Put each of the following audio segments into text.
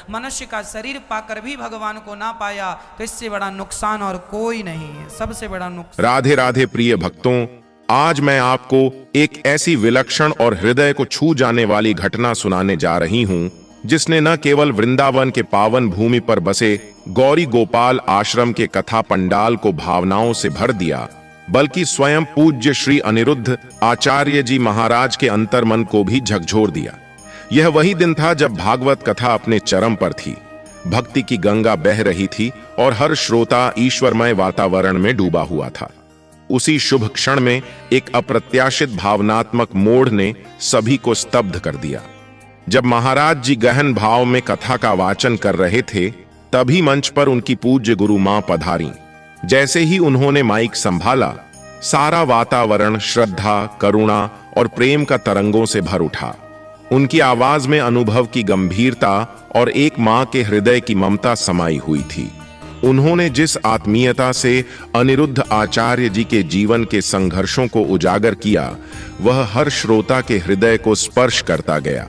मनुष्य का शरीर पाकर भी भगवान को ना पाया तो इससे बड़ा नुकसान और कोई नहीं है, सबसे बड़ा नुकसान। राधे राधे प्रिय भक्तों, आज मैं आपको एक ऐसी विलक्षण और हृदय को छू जाने वाली घटना सुनाने जा रही हूं, जिसने न केवल वृंदावन के पावन भूमि पर बसे गौरी गोपाल आश्रम के कथा पंडाल को भावनाओं से भर दिया, बल्कि स्वयं पूज्य श्री अनिरुद्ध आचार्य जी महाराज के अंतर्मन को भी झकझोर दिया। यह वही दिन था जब भागवत कथा अपने चरम पर थी, भक्ति की गंगा बह रही थी और हर श्रोता ईश्वरमय वातावरण में डूबा हुआ था। उसी शुभ क्षण में एक अप्रत्याशित भावनात्मक मोड़ ने सभी को स्तब्ध कर दिया। जब महाराज जी गहन भाव में कथा का वाचन कर रहे थे, तभी मंच पर उनकी पूज्य गुरु मां पधारी। जैसे ही उन्होंने माइक संभाला, सारा वातावरण श्रद्धा, करुणा और प्रेम का तरंगों से भर उठा। उनकी आवाज में अनुभव की गंभीरता और एक मां के हृदय की ममता समाई हुई थी। उन्होंने जिस आत्मीयता से अनिरुद्ध आचार्य जी के जीवन के संघर्षों को उजागर किया, वह हर श्रोता के हृदय को स्पर्श करता गया।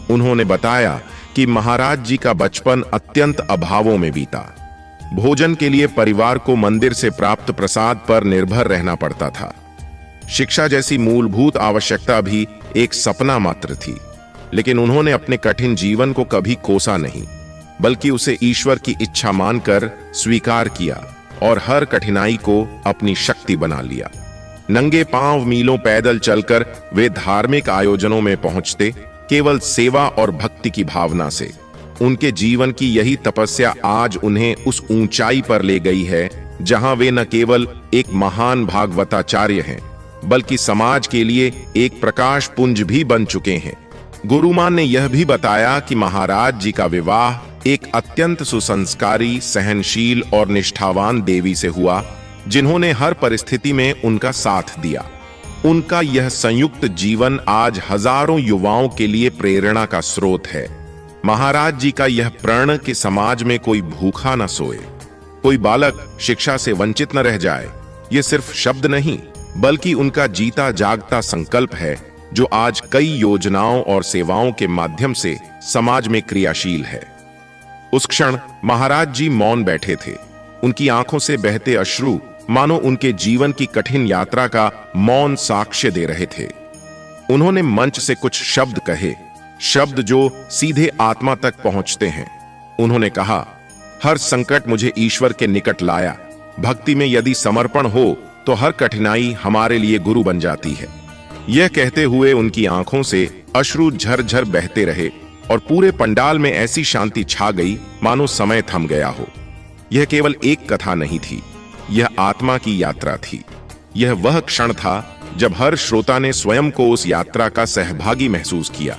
उन्होंने बताया कि महाराज जी का बचपन अत्यंत अभावों में बीता। भोजन के लिए परिवार को मंदिर से प्राप्त प्रसाद पर निर्भर रहना पड़ता था। शिक्षा जैसी मूलभूत आवश्यकता भी एक सपना मात्र थी, लेकिन उन्होंने अपने कठिन जीवन को कभी कोसा नहीं, बल्कि उसे ईश्वर की इच्छा मानकर स्वीकार किया और हर कठिनाई को अपनी शक्ति बना लिया। नंगे पांव मीलों पैदल चलकर वे धार्मिक आयोजनों में पहुंचते, केवल सेवा और भक्ति की भावना से। उनके जीवन की यही तपस्या आज उन्हें उस ऊंचाई पर ले गई है जहां वे न केवल एक महान भागवताचार्य हैं, बल्कि समाज के लिए एक प्रकाश पुंज भी बन चुके हैं। गुरुमान ने यह भी बताया कि महाराज जी का विवाह एक अत्यंत सुसंस्कारी, सहनशील और निष्ठावान देवी से हुआ, जिन्होंने हर परिस्थिति में उनका साथ दिया। उनका यह संयुक्त जीवन आज हजारों युवाओं के लिए प्रेरणा का स्रोत है। महाराज जी का यह प्रण कि समाज में कोई भूखा न सोए, कोई बालक शिक्षा से वंचित न रह जाए, ये सिर्फ शब्द नहीं, बल्कि उनका जीता जागता संकल्प है, जो आज कई योजनाओं और सेवाओं के माध्यम से समाज में क्रियाशील है। उस क्षण महाराज जी मौन बैठे थे। उनकी आंखों से बहते अश्रु मानो उनके जीवन की कठिन यात्रा का मौन साक्ष्य दे रहे थे। उन्होंने मंच से कुछ शब्द कहे, शब्द जो सीधे आत्मा तक पहुंचते हैं। उन्होंने कहा, हर संकट मुझे ईश्वर के निकट लाया। भक्ति में यदि समर्पण हो तो हर कठिनाई हमारे लिए गुरु बन जाती है। यह कहते हुए उनकी आंखों से अश्रु झरझर बहते रहे और पूरे पंडाल में ऐसी शांति छा गई मानो समय थम गया हो। यह केवल एक कथा नहीं थी, यह आत्मा की यात्रा थी। यह वह क्षण था जब हर श्रोता ने स्वयं को उस यात्रा का सहभागी महसूस किया।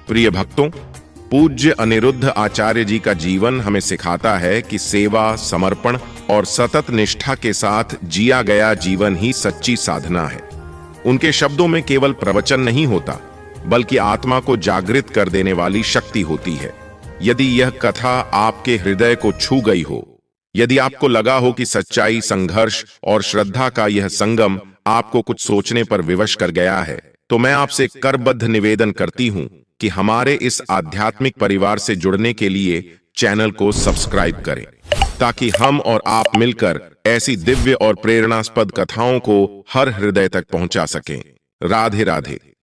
प्रिय भक्तों, पूज्य अनिरुद्ध आचार्य जी का जीवन हमें सिखाता है कि सेवा, समर्पण और सतत निष्ठा के साथ जिया गया जीवन ही सच्ची साधना है। उनके शब्दों में केवल प्रवचन नहीं होता, बल्कि आत्मा को जागृत कर देने वाली शक्ति होती है। यदि यह कथा आपके हृदय को छू गई हो, यदि आपको लगा हो कि सच्चाई, संघर्ष और श्रद्धा का यह संगम आपको कुछ सोचने पर विवश कर गया है, तो मैं आपसे करबद्ध निवेदन करती हूं कि हमारे इस आध्यात्मिक परिवार से जुड़ने के लिए चैनल को सब्सक्राइब करें, ताकि हम और आप मिलकर ऐसी दिव्य और प्रेरणास्पद कथाओं को हर हृदय तक पहुंचा सकें। राधे राधे।